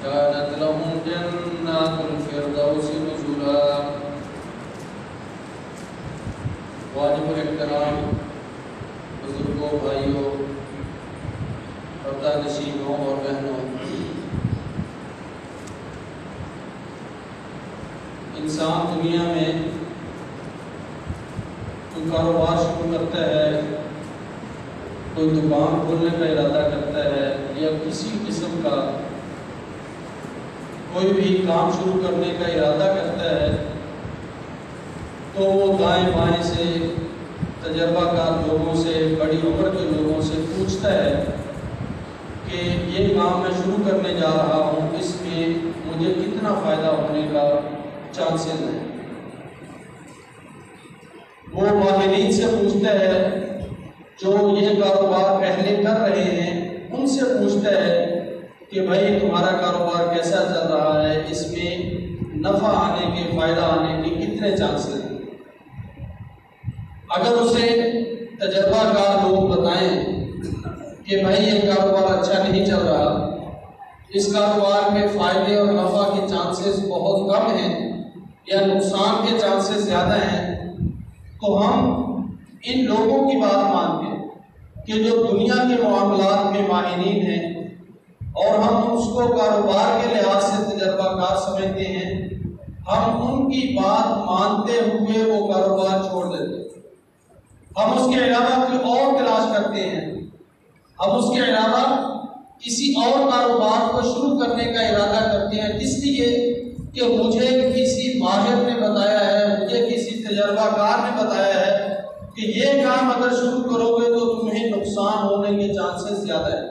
كانت لهم جنات الفردوس نزلا۔ واجب الاحترام بزرگوں، بھائیوں، پردہ نشینوں اور بہنوں، انسان دنیا میں کوئی کاروبار شروع کرتا ہے، کوئی دکان کھولنے کا ارادہ کرتا ہے یا کسی قسم کا کوئی بھی کام شروع کرنے کا ارادہ کرتا ہے تو وہ دائیں بائیں سے تجربہ کار لوگوں سے، بڑی عمر کے لوگوں سے پوچھتا ہے کہ یہ کام میں شروع کرنے جا رہا ہوں، اس میں مجھے کتنا فائدہ ہونے کا چانسز ہیں۔ وہ ماہرین سے پوچھتا ہے جو یہ کاروبار پہلے کر رہے ہیں، ان سے پوچھتا ہے کہ بھائی تمہارا کاروبار کیسا چل رہا ہے، اس میں نفع آنے کے، فائدہ آنے کے کتنے چانسز ہیں۔ اگر اسے تجربہ کار لوگ بتائیں کہ بھائی یہ کاروبار اچھا نہیں چل رہا، اس کاروبار میں فائدے اور نفع کے چانسز بہت کم ہیں یا نقصان کے چانسز زیادہ ہیں، تو ہم ان لوگوں کی بات مان کے کہ جو دنیا کے معاملات میں ماہرین ہیں اور ہم اس کو کاروبار کے لحاظ سے تجربہ کار سمجھتے ہیں، ہم ان کی بات مانتے ہوئے وہ کاروبار چھوڑ دیتے ہیں۔ ہم اس کے علاوہ کوئی اور تلاش کرتے ہیں، ہم اس کے علاوہ کسی اور کاروبار کو شروع کرنے کا ارادہ کرتے ہیں، اس لیے کہ مجھے کسی ماہر نے بتایا ہے، مجھے کسی تجربہ کار نے بتایا ہے کہ یہ کام اگر شروع کرو گے تو تمہیں نقصان ہونے کے چانسز زیادہ ہیں۔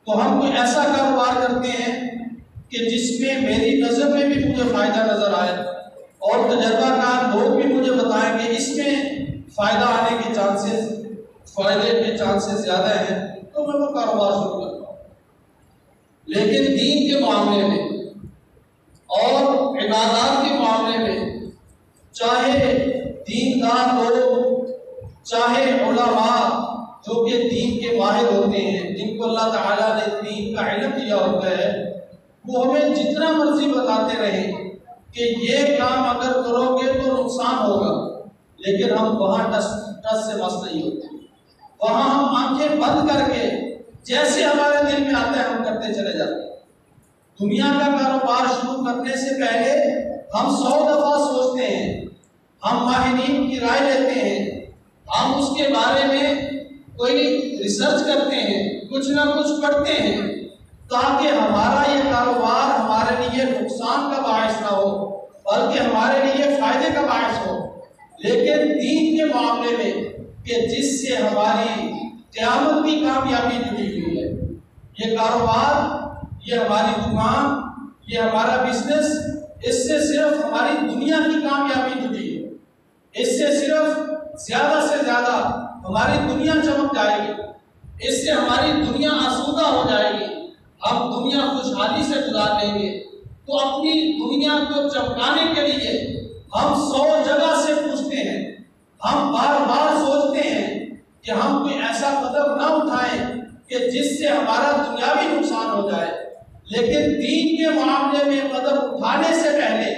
تو ہم کوئی ایسا کاروبار کرتے ہیں کہ جس میں میری نظر میں بھی مجھے فائدہ نظر آئے اور تجربہ کار لوگ بھی مجھے بتائیں کہ اس میں فائدہ آنے کے چانسز، فائدے کے چانسز زیادہ ہیں، تو میں وہ کاروبار شروع کرتا ہوں۔ لیکن دین کے معاملے میں اور عبادات کے معاملے میں چاہے دیندار لوگ، چاہے علماء جو کہ دین کے ماہر ہوتے ہیں، جن کو اللہ تعالیٰ نے دین کا علم دیا ہوتا ہے، وہ ہمیں جتنا مرضی بتاتے رہیں کہ یہ کام اگر کرو گے تو نقصان ہوگا، لیکن ہم وہاں ٹس سے مس نہیں ہوتے۔ وہاں ہم آنکھیں بند کر کے جیسے ہمارے دل میں آتا ہے ہم کرتے چلے جاتے ہیں۔ دنیا کا کاروبار شروع کرنے سے پہلے ہم 100 دفعہ سوچتے ہیں، ہم ماہرین کی رائے لیتے ہیں، ہم اس کے بارے میں کوئی ریسرچ کرتے ہیں، کچھ نہ کچھ پڑھتے ہیں تاکہ ہمارا یہ کاروبار ہمارے لیے نقصان کا باعث نہ ہو بلکہ ہمارے لیے فائدے کا باعث ہو۔ لیکن دین کے معاملے میں کہ جس سے ہماری قیامت کی کامیابی جڑی ہوئی ہے، یہ کاروبار، یہ ہماری دکان، یہ ہمارا بزنس، اس سے صرف ہماری دنیا کی کامیابی جڑی ہے، اس سے صرف زیادہ سے زیادہ ہماری دنیا چمک جائے گی، اس سے ہماری دنیا آسودہ ہو جائے گی، ہم دنیا خوشحالی سے گزار لیں گے۔ تو اپنی دنیا کو چمکانے کے لیے ہم 100 جگہ سے پوچھتے ہیں، ہم بار بار سوچتے ہیں کہ ہم کوئی ایسا قدم نہ اٹھائیں کہ جس سے ہمارا دنیاوی نقصان ہو جائے۔ لیکن دین کے معاملے میں قدم اٹھانے سے پہلے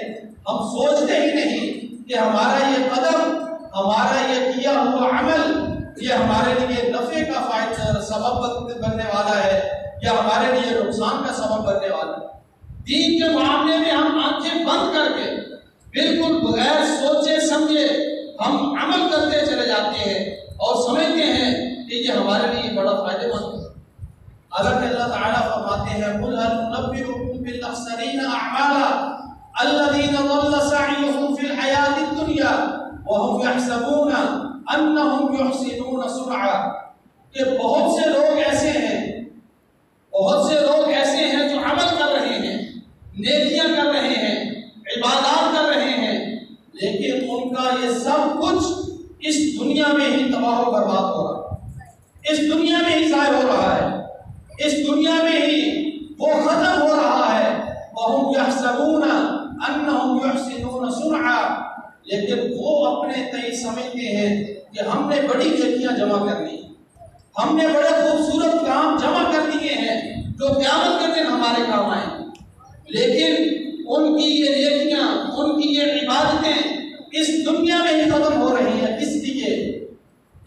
ہم سوچتے ہی نہیں کہ ہمارا یہ قدم، ہمارا یہ کیا ہوا عمل، یہ ہمارے لیے نفع کا فائدہ سبب بننے والا ہے یا ہمارے لیے نقصان کا سبب بننے والا ہے۔ دین کے معاملے میں ہم آنکھیں بند کر کے بالکل بغیر سوچے سمجھے ہم عمل کرتے چلے جاتے ہیں اور سمجھتے ہیں کہ یہ ہمارے لیے بڑا فائدہ مند ہے۔ حالانکہ اللہ تعالیٰ فرماتے ہیں قُلْ هَلْ نُنَبِّئُكُم بِالْأَخْسَرِينَ أَعْمَالًا الَّذِينَ ضَلَّ سَعْيُهُمْ فِي الْحَيَاةِ الدُّنْيَا وَهُمْ يَحْسَبُونَ أَنَّهُمْ يُحْسِنُونَ صُنْعًا، کہ بہت سے لوگ ایسے ہیں جو عمل کر رہے ہیں، نیکیاں کر رہے ہیں، عبادات کر رہے ہیں، لیکن ان کا یہ سب کچھ اس دنیا میں ہی تباہ و برباد ہو رہا ہے، اس دنیا میں ہی ضائع ہو رہا ہے، اس دنیا میں ہی وہ ختم ہو رہا ہے۔ وَهُمْ يَحْسَبُونَ أَنَّهُمْ يُحْسِنُونَ صُنْعًا، لیکن وہ اپنے تئیں سمجھتے ہیں کہ ہم نے بڑی نیکیاں جمع کر لی، ہم نے بڑے خوبصورت کام جمع کر لیے ہیں جو قیامت کے دن ہمارے ہمارے کام آئیں گی، لیکن ان کی یہ نیکیاں، ان کی یہ عبادتیں اس دنیا میں ہی ختم ہو رہی ہیں، اس لیے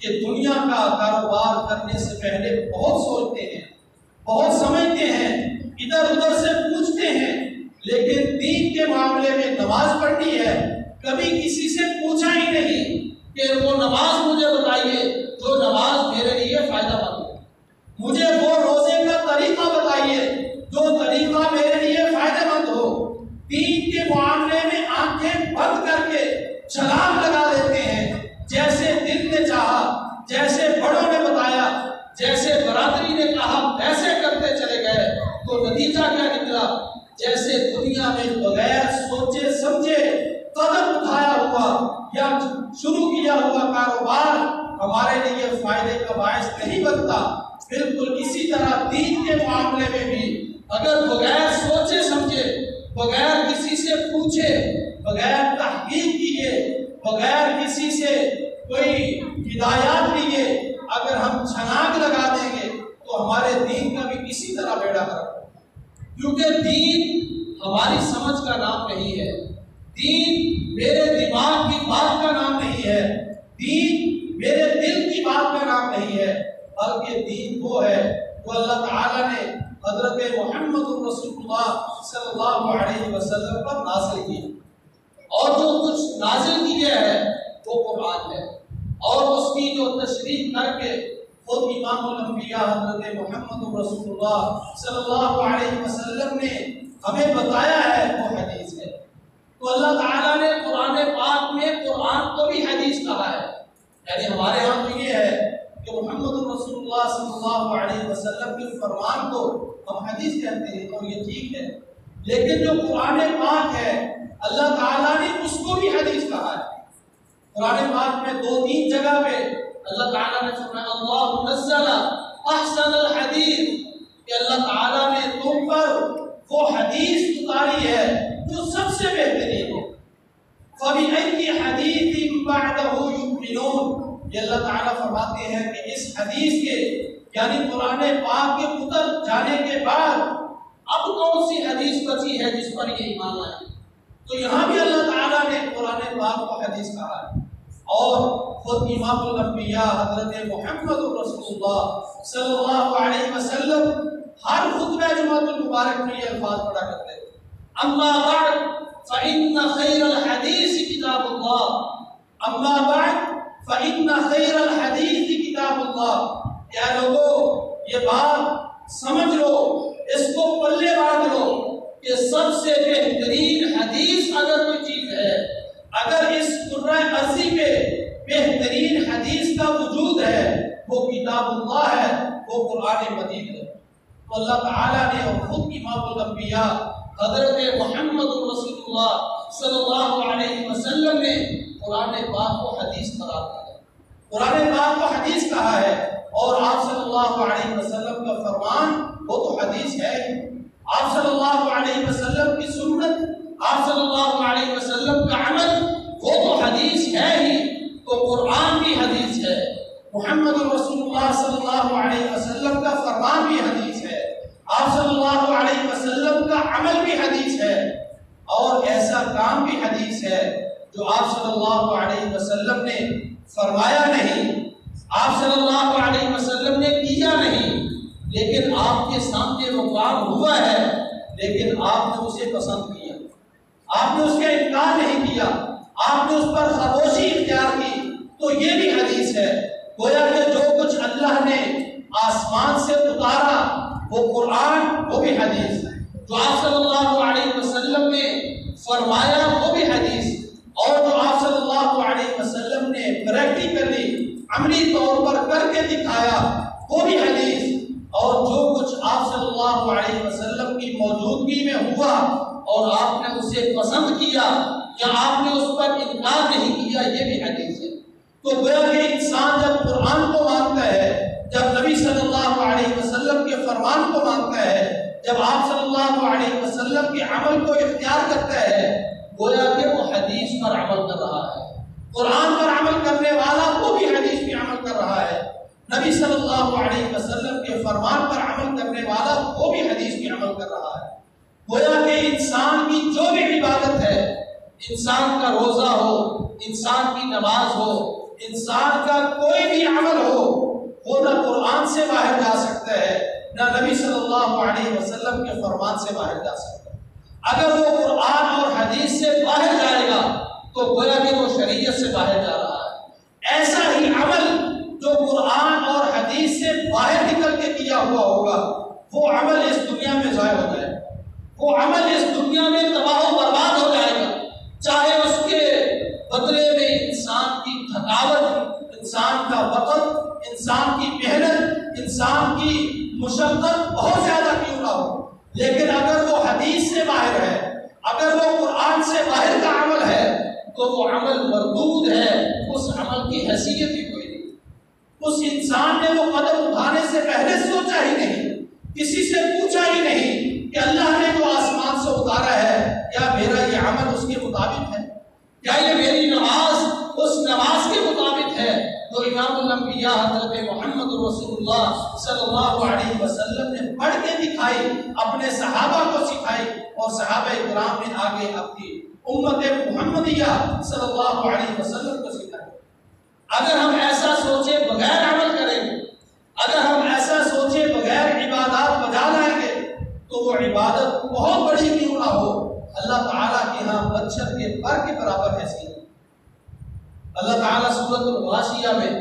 کہ دنیا کا کاروبار کرنے سے پہلے بہت سوچتے ہیں، بہت سمجھتے ہیں، ادھر ادھر سے پوچھتے ہیں، لیکن دین کے معاملے میں نماز پڑھنی ہے کبھی کسی سے پوچھا ہی نہیں کہ وہ نماز مجھے بتائیے جو نماز میرے لیے فائدہ مند ہو، مجھے وہ روزے کا طریقہ بتائیے جو طریقہ میرے لیے فائدہ مند ہو۔ دین کے معاملے میں آنکھیں بند کر کے چھلانگ لگا دیتے ہیں، جیسے دل نے چاہا، جیسے بڑوں نے بتایا، جیسے برادری نے کہا ویسے کرتے چلے گئے، تو نتیجہ کیا نکلا؟ جیسے دنیا میں بغیر سوچے سمجھے قدم اٹھایا ہوا یا شروع کیا ہوا کاروبار ہمارے لیے فائدے کا باعث نہیں بنتا، بالکل اسی طرح دین کے معاملے میں بھی اگر بغیر سوچے سمجھے، بغیر کسی سے پوچھے، بغیر تحقیق کیے، بغیر کسی سے کوئی ہدایات لیے اگر ہم چھلانگ لگا دیں گے تو ہمارے دین کا بھی کسی طرح بیڑا گرک ہوگا، کیونکہ دین ہماری سمجھ کا نام نہیں ہے، دین میرے دماغ کی بات کا نام نہیں ہے، دین میرے دل کی بات کا نام نہیں ہے، بلکہ دین وہ ہے جو اللہ تعالیٰ نے حضرت محمد رسول اللہ صلی اللہ علیہ وسلم پر نازل کیا، اور جو کچھ نازل کیا ہے وہ قرآن ہے، اور اس کی جو تشریح کر کے خود امام الانبیاء حضرت محمد رسول اللہ صلی اللہ علیہ وسلم نے ہمیں بتایا ہے وہ حدیث ہے۔ تو اللہ تعالیٰ نے قرآن پاک میں قرآن کو بھی حدیث کہا ہے، یعنی ہمارے ہاں تو یہ ہے کہ محمد رسول اللہ صلی اللہ علیہ وسلم کے فرمان کو ہم حدیث کہتے ہیں اور یہ ٹھیک ہے، لیکن جو قرآن پاک ہے اللہ تعالیٰ نے اس کو بھی حدیث کہا ہے۔ قرآن پاک میں 2-3 جگہ پہ اللہ تعالیٰ نے فرمایا اللہ نزل احسن الحدیث، کہ اللہ تعالیٰ نے تم پر وہ حدیث اتاری ہے جو سب سے بہترین ہے۔ فَبِأَيِّ حَدِيثٍ بَعْدَهُ يُؤْمِنُونَ، یہ اللہ تعالیٰ فرماتے ہیں کہ اس حدیث کے یعنی قرآن پاک کے اتر جانے کے بعد اب کون سی حدیث بچی ہے جس پر یہ ایمان لائے؟ تو یہاں بھی اللہ تعالیٰ نے قرآن پاک کو حدیث کہا ہے، اور خود امام الانبیاء حضرت محمد رسول اللہ صلی اللہ علیہ وسلم ہر خطبہ جمعۃ المبارک میں یہ الفاظ پڑھا کرتے تھے، اما بعد فإن خیر الحدیث کتاب اللہ، اما بعد فإن خیر الحدیث کتاب اللہ، یا لوگو یہ بات سمجھ لو، اس کو پلے باندھ لو کہ سب سے بہترین حدیث اگر کوئی چیز ہے، اگر اس قرآن ارضی پہ بہترین حدیث کا وجود ہے وہ کتاب اللہ ہے، وہ قرآن مجید ہے۔ تو اللہ تعالیٰ نے اور خود امام الانبیاء حضرت محمد رسول اللہ صلی اللہ علیہ وسلم نے قرآن پاک کو حدیث قرار دیا، قرآن پاک کو حدیث کہا ہے، اور آپ صلی اللہ علیہ وسلم کا فرمان وہ تو حدیث ہے، آپ صلی اللہ علیہ وسلم کی سنت، آپ صلی اللہ علیہ وسلم کا عمل وہ تو حدیث ہے ہی، تو قرآن بھی حدیث ہے، محمد رسول اللہ صلی اللہ علیہ وسلم کا فرمان بھی حدیث ہے، آپ صلی اللہ علیہ وسلم کا عمل بھی حدیث ہے، اور ایسا کام بھی حدیث ہے جو آپ صلی اللہ علیہ وسلم نے فرمایا نہیں، آپ صلی اللہ علیہ وسلم نے کیا نہیں، لیکن آپ کے سامنے وہ کام ہوا ہے، لیکن آپ نے اسے پسند کیا، آپ نے اس کا انکار نہیں کیا، آپ نے اس پر خاموشی اختیار کی، تو یہ بھی حدیث ہے۔ گویا کہ جو کچھ اللہ نے آسمان سے اتارا وہ قرآن وہ بھی حدیث، جو آپ صلی اللہ علیہ وسلم نے فرمایا وہ بھی حدیث، اور جو آپ صلی اللہ علیہ وسلم نے پریکٹیکلی عملی طور پر کر کے دکھایا وہ بھی حدیث، اور جو کچھ آپ صلی اللہ علیہ وسلم کی موجودگی میں ہوا اور آپ نے اسے پسند کیا یا آپ نے اس پر انکار نہیں کیا، یہ بھی حدیث ہے۔ تو گویا کہ انسان جب قرآن کو مانتا ہے، جب نبی صلی اللہ علیہ وسلم کے فرمان کو مانتا ہے، جب آپ صلی اللہ علیہ وسلم کے عمل کو اختیار کرتا ہے، گویا کہ وہ حدیث پر عمل کر رہا ہے، قرآن پر عمل کرنے والا وہ بھی حدیث پہ عمل کر رہا ہے۔ نبی صلی اللہ علیہ وسلم کے فرمان پر عمل کرنے والا وہ بھی حدیث کی عمل کر رہا ہے۔ گویا کہ انسان کی جو بھی عبادت ہے، انسان کا روزہ ہو، انسان کی نماز ہو، انسان کا کوئی بھی عمل ہو، وہ نہ قرآن سے باہر جا سکتا ہے، نہ نبی صلی اللہ علیہ وسلم کے فرمان سے باہر جا سکتا ہے۔ اگر وہ قرآن اور حدیث سے باہر جائے گا تو گویا کہ وہ شریعت سے باہر جا رہا ہے۔ ایسا ہی عمل جو قرآن اور حدیث سے باہر نکل کے کیا ہوا ہوگا، وہ عمل اس دنیا میں ضائع ہو جائے گا، وہ عمل اس دنیا میں تباہ و برباد ہو جائے گا، چاہے اس کے بدلے میں انسان کی تھکاوٹ، انسان کا وقت، انسان کی محنت، انسان کی مشقت بہت زیادہ کیوں نہ ہو، لیکن اگر وہ حدیث سے باہر ہے، اگر وہ قرآن سے باہر کا عمل ہے تو وہ عمل مردود ہے، اس عمل کی حیثیت ہی کوئی نہیں۔ اس انسان نے وہ قدم اٹھانے سے پہلے سوچا ہی نہیں، کسی سے پوچھا ہی نہیں کہ اللہ نے جو آسمان سے اتارا ہے کیا میرا یہ عمل اس کے مطابق ہے، کیا یہ میری نماز اس نماز کے مطابق ہے تو امام الانبیاء حضرت محمد رسول اللہ صلی اللہ علیہ وسلم نے پڑھ کے دکھائی، اپنے صحابہ کو سکھائی، اور صحابہ کرام نے آگے اپنی امت محمدیہ صلی اللہ علیہ وسلم کو سکھائی۔ اگر ہم ایسا سوچے بغیر عمل کریں گے، اگر ہم ایسا سوچے بغیر عبادات بجا لائیں گے تو وہ عبادت بہت بڑی کیوں نہ ہو، اللہ تعالیٰ کے ہاں مچھر کے پر کے برابر حیثیت ہے۔ اللہ تعالیٰ سورۃ الغاشیہ میں،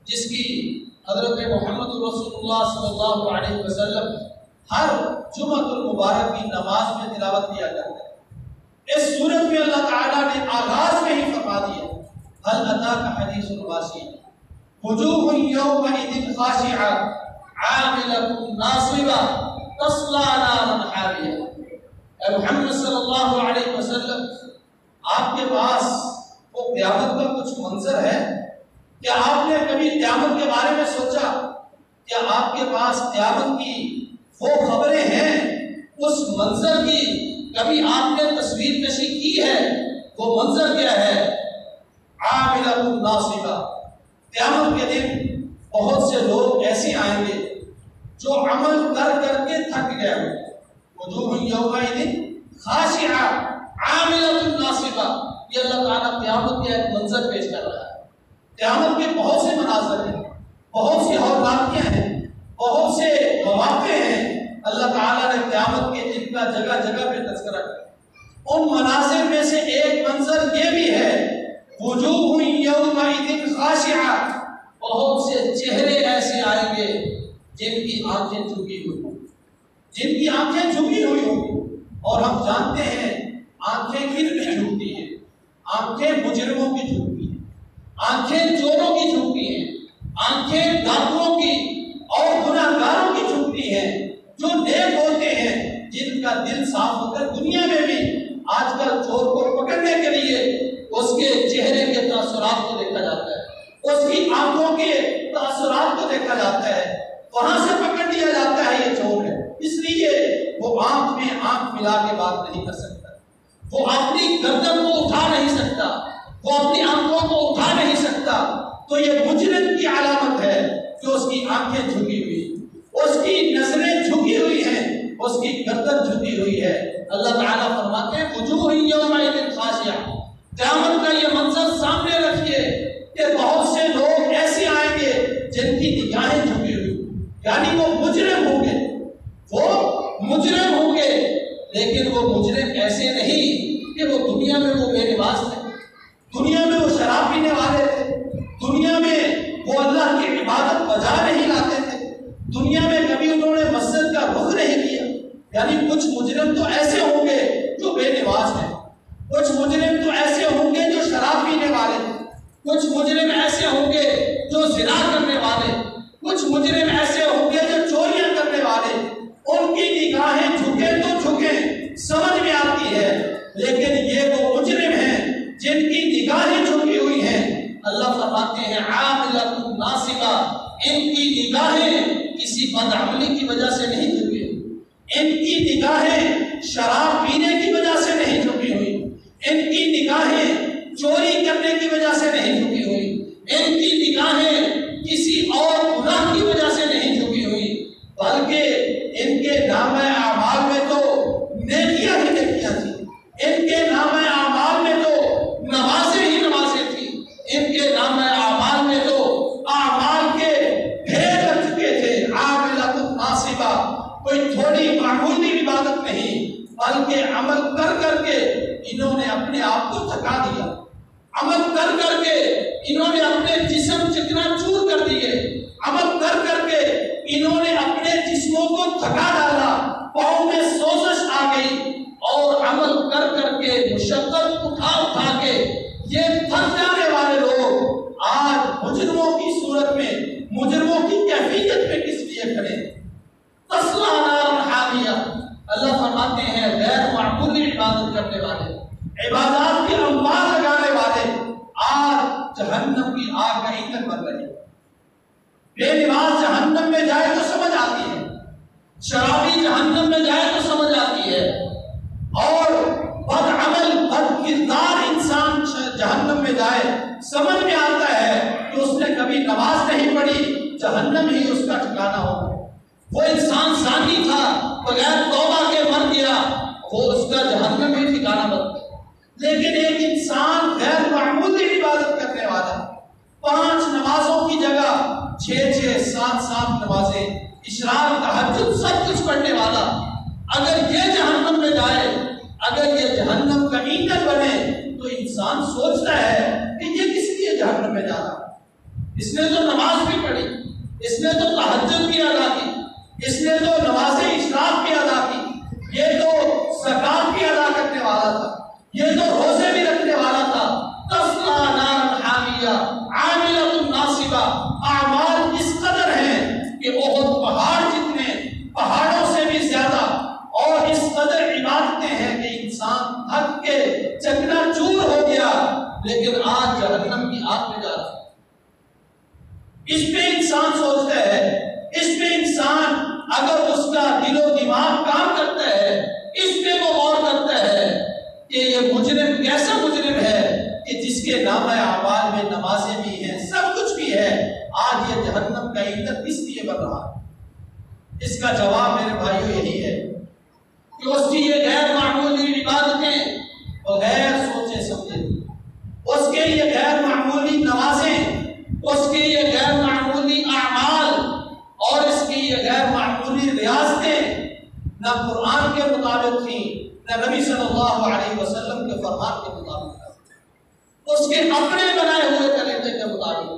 جس کی حضرت محمد رسول اللہ صلی اللہ علیہ وسلم ہر جمعۃ المبارک کی نماز میں تلاوت کیا کرتے ہیں، اس سورت میں اللہ تعالیٰ نے آغاز میں ہی فرما دیا هل أتاك حديث الغاشية وجوه يومئذ خاشعة عاملة ناصبة تصلى نارا حامية۔ اے محمد صلی اللہ علیہ وسلم، آپ کے پاس وہ قیامت کا کچھ منظر ہے؟ کیا آپ نے کبھی قیامت کے بارے میں سوچا؟ کیا آپ کے پاس قیامت کی وہ خبریں ہیں؟ اس منظر کی کبھی آپ نے تصویر کشی کی ہے؟ وہ منظر کیا ہے؟ عاملۃ ناصبہ، قیامت کے دن بہت سے لوگ ایسے آئیں گے جو عمل کر کر کے تھک گئے ہوں گے۔ وجوہ یومئذ خاشعہ عاملۃ ناصبہ، یہ اللہ تعالیٰ قیامت کا ایک منظر پیش کر رہا ہے۔ قیامت کے بہت سے مناظر ہیں، بہت سی اوقاتیاں ہیں، بہت سے مواقع ہیں، اللہ تعالیٰ نے قیامت کے دن کا جگہ جگہ پہ تذکرہ کیا۔ ان مناظر میں سے ایک منظر یہ بھی ہے، وجوہ یومئذ خاشعہ، بہت سے چہرے ایسے آئیں گے جن کی آنکھیں جھکی ہوئی ہوں، جن کی آنکھیں جھکی ہوئی ہوں گی، اور ہم جانتے ہیں آنکھیں کن کی جھکتی ہیں؟ آنکھیں مجرموں کی جھکتی ہیں، آنکھیں چوروں کی جھکتی ہیں، آنکھیں ڈاکوؤں کی اور گناہگاروں کی جھکتی ہیں، جو نیک ہوتے ہیں، جن کا دل صاف ہوتا ہے۔ دنیا میں بھی آج کل چور کو پکڑنے کے لیے اس کے چہرے کے تاثرات کو دیکھا جاتا ہے، اس کی آنکھوں کے تاثرات کو دیکھا جاتا ہے، وہاں سے پکڑ لیا جاتا ہے یہ چور ہے، اس لیے وہ آنکھ میں آنکھ ملا کے بات نہیں کر سکتا، وہ اپنی گردن کو اٹھا نہیں سکتا، وہ اپنی آنکھوں کو اٹھا نہیں سکتا، تو یہ مجرم کی علامت ہے کہ اس کی آنکھیں جھکی ہوئی، اس کی نظریں جھکی ہوئی ہیں، اس کی گردن جھکی ہوئی ہے۔ اللہ تعالیٰ فرماتے ہیں وجوہ یومئذ خاشعہ، قیامت کا یہ منظر سامنے رکھیے کہ بہت سے لوگ ایسے آئیں گے جن کی نگاہیں جھکی ہوئی، یعنی وہ مجرم ہوں گے، وہ مجرم ہوں گے، لیکن وہ مجرم ایسے نہیں کہ وہ دنیا میں وہ بے نماز تھے، دنیا میں وہ شراب پینے والے تھے، دنیا میں وہ اللہ کی عبادت بجا نہیں لاتے تھے، دنیا میں کبھی انہوں نے مسجد کا رخ نہیں کیا۔ یعنی کچھ مجرم تو ایسے ہوں گے جو بے نماز ہیں، کچھ مجرم تو ایسے ہوں گے جو شراب پینے والے ہیں، کچھ مجرم ایسے ہوں گے جو زنا کرنے والے، کچھ مجرم ایسے ہوں گے جو چوریاں کرنے والے۔ ان کی نگاہیں جھکیں تو جھکیں، سمجھ میں آتی ہے، لیکن یہ وہ مجرم ہیں جن کی نگاہیں جھکی ہوئی ہیں۔ اللہ فرماتے ہیں عاملۃ ناصبہ، ان کی نگاہیں کسی بدعملی کی وجہ سے نہیں جھکی ہوئی، ان کی نگاہیں شراب پینے کی وجہ سے نہیں جھکی ہوئی، ان کی نگاہیں چوری کرنے کی وجہ سے نہیں جھکی ہوئی، ان کی نگاہیں کسی اور ان کے نام اعمال میں تو نمازیں ہی نمازیں تھیں، ان کے نام اعمال میں تو اعمال کے ڈھیر لگ چکے تھے۔ عاملۃ ناصبہ، کوئی تھوڑی معمولی عبادت نہیں، بلکہ عمل کر کر کے انہوں نے اپنے آپ کو تھکا دیا، عمل کر کر کے انہوں نے اپنے جسم چکنا چور کر دیے، عمل کر کر کے انہوں نے اپنے جسموں کو تھکا ڈالا، پاؤں میں سوزش آ گئی، اور عمل کر کر کے مشقت اٹھا اٹھا کے یہ تھک جانے والے لوگ آج مجرموں کی صورت میں، مجرموں کی کیفیت میں کس لیے کھڑے؟ تصلیٰ نارا حامیہ، اللہ فرماتے ہیں غیر معمولی عبادت کرنے والے، عبادات کے انبار لگانے والے آج جہنم کی آگ کا ایندھن بن رہے ہیں۔ بے نماز جہنم میں جائے تو سمجھ آتی ہے، شرابی جہنم میں جائے تو سمجھ آتی ہے، اور بد عمل بد کردار انسان جہنم میں جائے سمجھ میں آتا ہے کہ اس نے کبھی نماز نہیں پڑھی، جہنم ہی اس کا ٹھکانہ ہوگا۔ وہ انسان زانی تھا، بغیر توبہ کے مر گیا، وہ اس کا جہنم ہی ٹھکانہ بن گیا۔ لیکن ایک انسان غیر معمولی عبادت کرنے والا، 5 نمازوں کی جگہ 6 7 نمازیں، اشراق تہجد سب کچھ پڑھنے والا، اگر یہ جہنم میں جائے، اگر یہ جہنم کا ایندھن بنے، تو انسان سوچتا ہے کہ یہ کس لیے جہنم میں جا رہا؟ اس نے تو نماز بھی پڑھی، اس نے تو تہجد بھی ادا کی، اس نے تو نماز اشراق بھی ادا کی، یہ تو زکات بھی ادا کرنے والا تھا، یہ تو روزے بھی رکھنے والا تھا۔ تصلیٰ نارا حامیہ عاملۃ ناصبہ، اعمال اس قدر ہیں کہ احد پہاڑ جتنے، پہاڑوں سے بھی زیادہ، اور اس قدر عبادتیں ہیں کہ انسان تھک کے چکنا چور ہو گیا، لیکن آج جہنم کی آگ میں جا رہا ہے۔ اس پہ انسان سوچتا ہے، اس پہ انسان اگر اس کا دل و دماغ کام کرتا ہے، اس پہ وہ غور کرتا ہے کہ یہ مجرم کیسا مجرم ہے کہ جس کے نامہ اعمال میں نمازیں بھی ہیں، سب کچھ بھی ہے، آج یہ جہنم کا ایندھن کس لیے بن رہا ہے؟ اس کا جواب میرے بھائیوں یہی ہے کہ اس کی یہ غیر معمولی عبادتیں بغیر سوچے سمجھے، اس کے یہ غیر معمولی نمازیں، اس کے یہ غیر معمولی اعمال، اور اس کی یہ غیر معمولی ریاضتیں نہ قرآن کے مطابق تھیں، نہ نبی صلی اللہ علیہ وسلم کے فرمان کے مطابق تھا، اس کے اپنے بنائے ہوئے طریقے کے مطابق،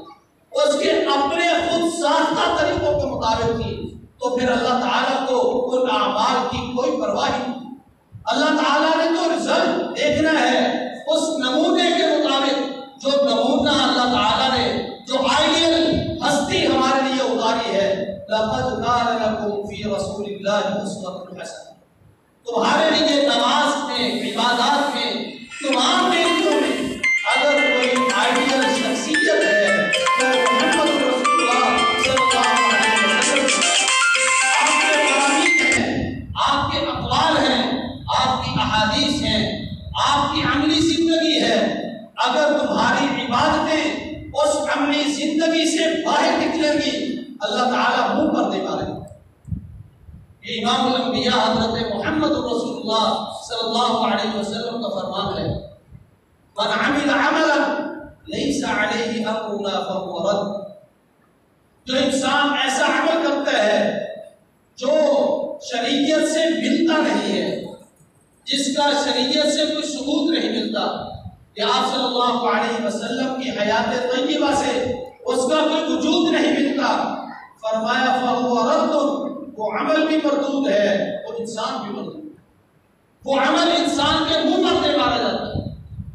اس کے اپنے خود ساختہ طریقوں کے مطابق تھی، تو پھر اللہ تعالیٰ کو ان اعمال کی کوئی پرواہ نہیں۔ اللہ تعالیٰ نے تو رزلٹ دیکھنا ہے اس نمونے کے مطابق، جو نمونہ اللہ تعالیٰ نے، جو آئیڈیل ہستی ہمارے لیے اتاری ہے۔ لَقَدْ كَانَ لَكُمْ فِي رَسُولِ اللَّهِ أُسْوَةٌ حَسَنَةٌ، تمہارے لیے نماز میں، عبادات میں، تمام چیزوں میں اگر کوئی آئیڈیل شخصیت ہے تو محمد رسول اللہ صلی اللہ علیہ وسلم۔ آپ کے فرامین ہیں، آپ کے اقوال ہیں، آپ کی احادیث ہیں، آپ کی عملی زندگی ہے، اگر تمہاری عبادتیں اس عملی زندگی سے باہر نکلیں گی، اللہ تعالیٰ منہ پر دے مارے گا۔ یہ امام الانبیاء حضرت محمد رسول اللہ صلی اللہ علیہ وسلم کا فرمان ہے، من عمل عملا لیس علیہ امرنا فہو رد، جو انسان ایسا عمل کرتا ہے جو شریعت سے ملتا نہیں ہے، جس کا شریعت سے کوئی ثبوت نہیں ملتا، یا آپ صلی اللہ علیہ وسلم کی حیات طیبہ سے اس کا کوئی وجود نہیں ملتا، فرمایا فہو رد، وہ عمل بھی مردود ہے اور انسان بھی مردود ہے، وہ عمل انسان کے منہ پر دے مارا جاتا ہے،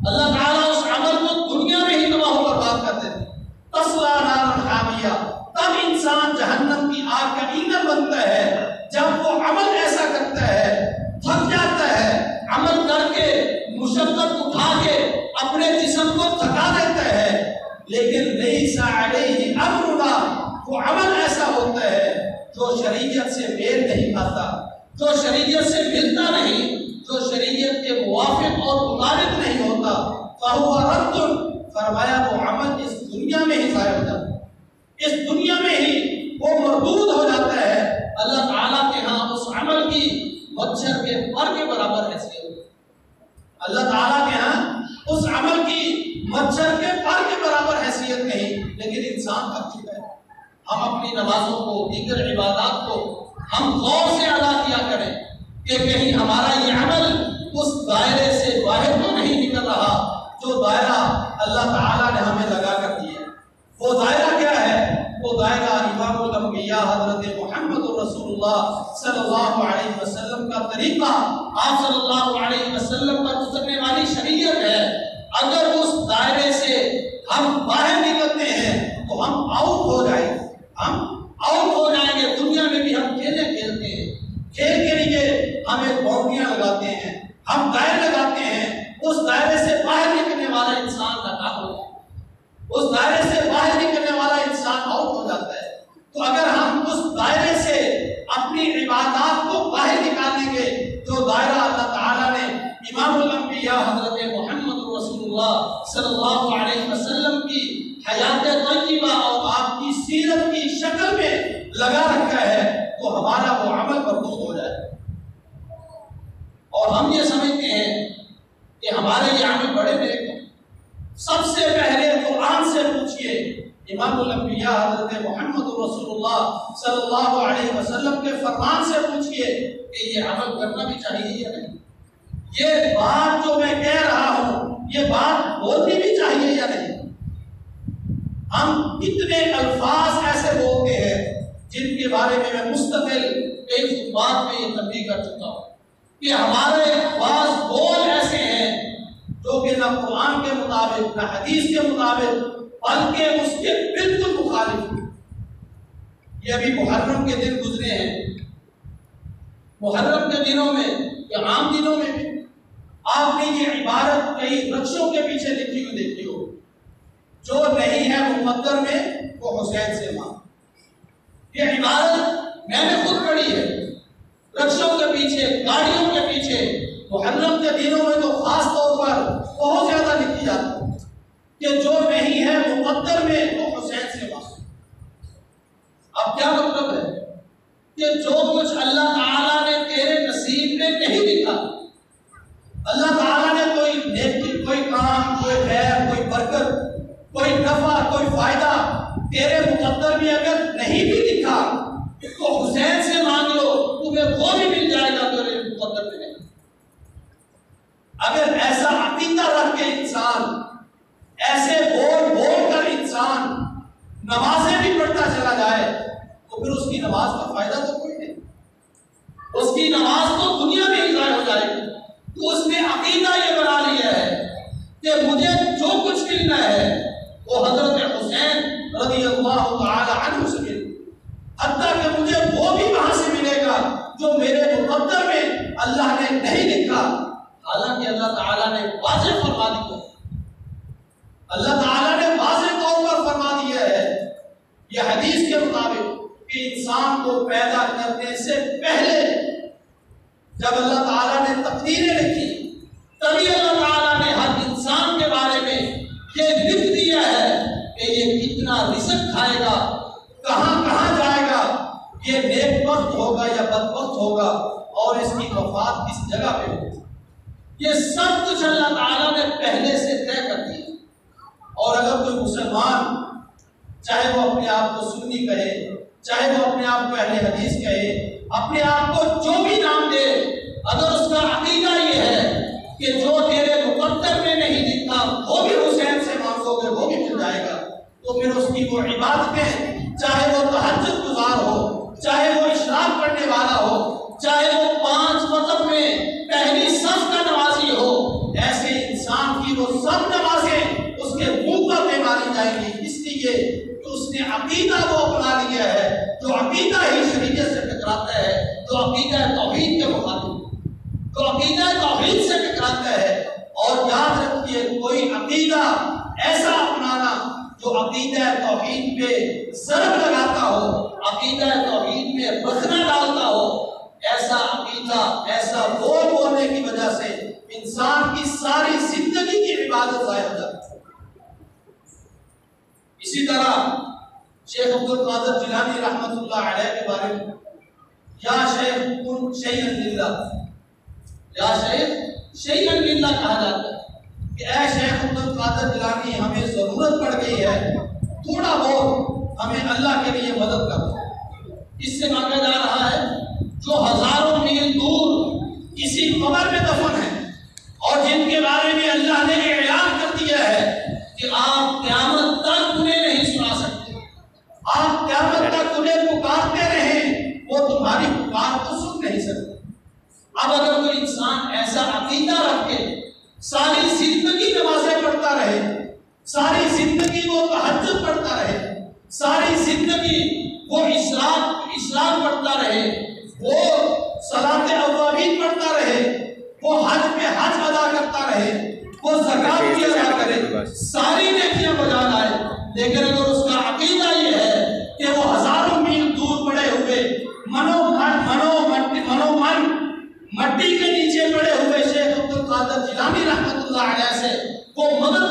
اللہ تعالیٰ اس عمل کو دنیا میں ہی تباہ و برباد کر دیتے ہیں۔ تصلیٰ نارا حامیہ، تب انسان جہنم کی آگ کا ایندھن بنتا ہے جب وہ عمل ایسا کرتا ہے، تھک جاتا ہے، عمل کر کے مشقت اٹھا کے اپنے جسم کو تھکا دیتا ہے، لیکن لیس علیہ امرنا، وہ عمل ایسا ہوتا ہے جو شریعت سے میل نہیں کھاتا، جو شریعت سے ملتا نہیں، جو شریعت کے موافق اور مطابق نہیں ہوتا، فہو رد، فرمایا وہ عمل اس دنیا میں ہی ضائع ہو جاتا ہے، اس دنیا میں ہی وہ مردود ہو جاتا ہے، اللہ تعالیٰ کے ہاں اس عمل کی مچھر کے پر کے برابر حیثیت ہوتی ہے۔ اللہ تعالیٰ کے ہاں اس عمل کی مچھر کے پر کے برابر حیثیت نہیں، لیکن انسان کا چکا ہے۔ ہم اپنی نمازوں کو، دیگر عبادات کو ہم غور سے ادا کیا کریں کہ کہیں ہمارا یہ عمل اس دائرے سے باہر تو نہیں نکل رہا جو دائرہ اللہ تعالیٰ نے ہمیں لگا کر دیا ہے۔ وہ دائرہ کیا ہے؟ وہ دائرہ امام الانبیاء حضرت محمد رسول اللہ صلی اللہ علیہ وسلم کا طریقہ، آپ صلی اللہ علیہ وسلم پر گزرنے والی شریعت ہے۔ اگر اس دائرے سے ہم باہر نکلتے ہیں تو ہم آؤٹ ہو جائیں گے، ہم آؤٹ ہو جائیں گے۔ دنیا میں بھی ہم کھیلیں کھیلتے ہیں، کھیل کے لیے ہم ایک باؤنڈریاں لگاتے ہیں، ہم دائرے لگاتے ہیں، اس دائرے سے باہر نکلنے والا انسان ناکام ہو جاتا ہے، اس دائرے سے باہر نکلنے والا انسان آؤٹ ہو جاتا ہے۔ تو اگر ہم اس دائرے سے اپنی عبادات کو باہر نکالیں گے، جو دائرہ اللہ تعالیٰ نے امام الانبیاء حضرت محمد رسول اللہ صلی اللہ علیہ وسلم کی حیات طیبہ اور آپ کی سیرت کی شکل میں لگا رکھا ہے، تو ہمارا وہ عمل مردود ہو جائے۔ اور ہم یہ سمجھتے ہیں کہ ہمارے یہ عمل بڑے نیک ہیں۔ سب سے پہلے قرآن سے پوچھئے، امام الانبیاء حضرت محمد رسول اللہ صلی اللہ علیہ وسلم کے فرمان سے پوچھئے کہ یہ عمل کرنا بھی چاہیے یا نہیں، یہ بات جو میں کہہ رہا ہوں یہ بات بولنی بھی چاہیے یا نہیں۔ ہم کتنے الفاظ ایسے بولتے ہیں جن کے بارے میں مستقل کئی خطبات میں یہ تنبیہ کر چکا ہوں کہ ہمارے بعض بول ایسے ہیں جو کہ نہ قرآن کے مطابق نہ حدیث کے مطابق بلکہ اس کے بالکل مخالف ہیں۔ یہ ابھی محرم کے دن گزرے ہیں، محرم کے دنوں میں یا عام دنوں میں بھی آپ نے یہ عبارت کئی رقصوں کے پیچھے لکھی ہوئی دیکھی ہو، جو نہیں ہے مقدر میں وہ حسین سے مانگ۔ یہ عبارت میں نے خود پڑھی ہے، رقصوں کے پیچھے، گاڑیوں کے پیچھے، محرم کے دنوں میں تو خاص طور پر بہت زیادہ لکھی جاتی ہے کہ جو نہیں ہے مقدر میں وہ حسین سے مانگ۔ اب کیا مطلب ہے کہ جو کچھ اللہ تعالیٰ نے تیرے نصیب میں نہیں لکھا، اللہ تعالیٰ نے کوئی نیکی، کوئی کام، کوئی خیر، کوئی برکت، کوئی نفع، کوئی فائدہ تیرے مقدر میں اگر نہیں بھی لکھا تو حسین سے مانگ لو، تمہیں وہ بھی مل جائے گا تیرے مقدر میں نہیں۔ اگر ایسا عقیدہ رکھ کے انسان، ایسے بول بول کر انسان نمازیں بھی پڑھتا چلا جائے تو پھر اس کی نماز کا فائدہ تو کوئی نہیں، اس کی نماز تو دنیا میں ہی ضائع ہو جائے گی۔ تو اس نے عقیدہ یہ بنا لیا ہے کہ مجھے جو کچھ ملنا ہے وہ حضرت حسین رضی اللہ تعالی عنہ سے ملے، حتیٰ کہ مجھے وہ بھی وہاں سے ملے گا جو میرے مقدر میں اللہ نے نہیں لکھا۔ حالانکہ اللہ تعالیٰ نے واضح فرما دیا، اللہ تعالیٰ نے واضح طور پر فرما دیا ہے یہ حدیث کے مطابق کہ انسان کو پیدا کرنے سے پہلے جب اللہ تعالیٰ نے تقدیریں لکھی تبھی اللہ تعالیٰ نے ہر انسان کے بارے میں یہ لکھ دیا ہے کہ یہ کتنا رزق کھائے گا، کہاں کہاں جائے گا، یہ نیک وقت ہوگا یا بد وقت ہوگا، اور اس کی وفات کس جگہ پہ ہوگی۔ یہ سب کچھ اللہ تعالیٰ نے پہلے سے طے کر دیا۔ اور اگر کوئی مسلمان چاہے وہ اپنے آپ کو سنی کہے، چاہے وہ اپنے آپ کو اہل حدیث کہے، اپنے آپ کو جو بھی نام دے، اگر اس کا عقیدہ یہ ہے کہ جو تیرے مقدر میں نہیں لکھا وہ بھی حسین سے مانگو گے وہ بھی مل جائے گا، تو پھر اس کی وہ عبادتیں، چاہے وہ تہجد گزار ہو، چاہے وہ اشراق پڑھنے والا ہو، چاہے وہ 5 وقت میں پہلی صف کا نمازی ہو، ایسے انسان کی وہ سب نمازیں اس کے منہ پر پہ ماری جائیں گی، اس لیے کہ اس نے عقیدہ وہ اپنا لیا ہے جو عقیدہ ہی شریعت سے ٹکراتا ہے، جو عقیدہ توحید کے مخالف، جو عقیدہ توحید سے ٹکراتا ہے۔ اور یاد رکھیے، کوئی عقیدہ ایسا اپنانا جو عقیدہ توحید پہ ضرب لگاتا ہو، عقیدہ توحید میں رکھنا ڈالتا ہو، ایسا عقیدہ، ایسا بول بولنے کی وجہ سے انسان کی ساری زندگی کی عبادت ضائع ہو جاتی ہے۔ اسی طرح شیخ عبد القادر جیلانی رحمۃ اللہ علیہ کے بارے میں، یا شیخ کن شیئا للہ، یا شیخ شیئن للہ کہا جاتا ہے کہ اے شیخ عبد القادر جیلانی ہمیں ضرورت پڑ گئی ہے، تھوڑا بہت ہمیں اللہ کے لیے مدد کر دو۔ اس سے مانگا جا رہا ہے جو ہزاروں میل دور کسی قبر میں دفن ہے اور جن کے بارے میں اللہ نے اعلان کر دیا ہے کہ آپ قیامت تک انہیں نہیں سنا سکتے، آپ قیامت تک انہیں پکارتے رہیں، وہ تمہاری پکار کو سن نہیں سکتے۔ اب اگر کوئی انسان ایسا عقیدہ رکھ کے ساری زندگی نمازیں پڑھتا رہے، ساری زندگی وہ تہجد پڑھتا رہے، ساری زندگی وہ اسلام پڑھتا رہے، وہ صلاۃ اوابین پڑھتا رہے، وہ حج پہ حج ادا کرتا رہے، وہ زکات بھی ادا کرے، ساری نیکیاں بجا لائے، لیکن اگر اس کا عقیدہ یہ ہے کہ وہ ہزاروں میل دور پڑے ہوئے مٹی کے نیچے پڑے ہوئے شیخ عبد القادر جیلانی رحمۃ اللہ علیہ سے وہ مدد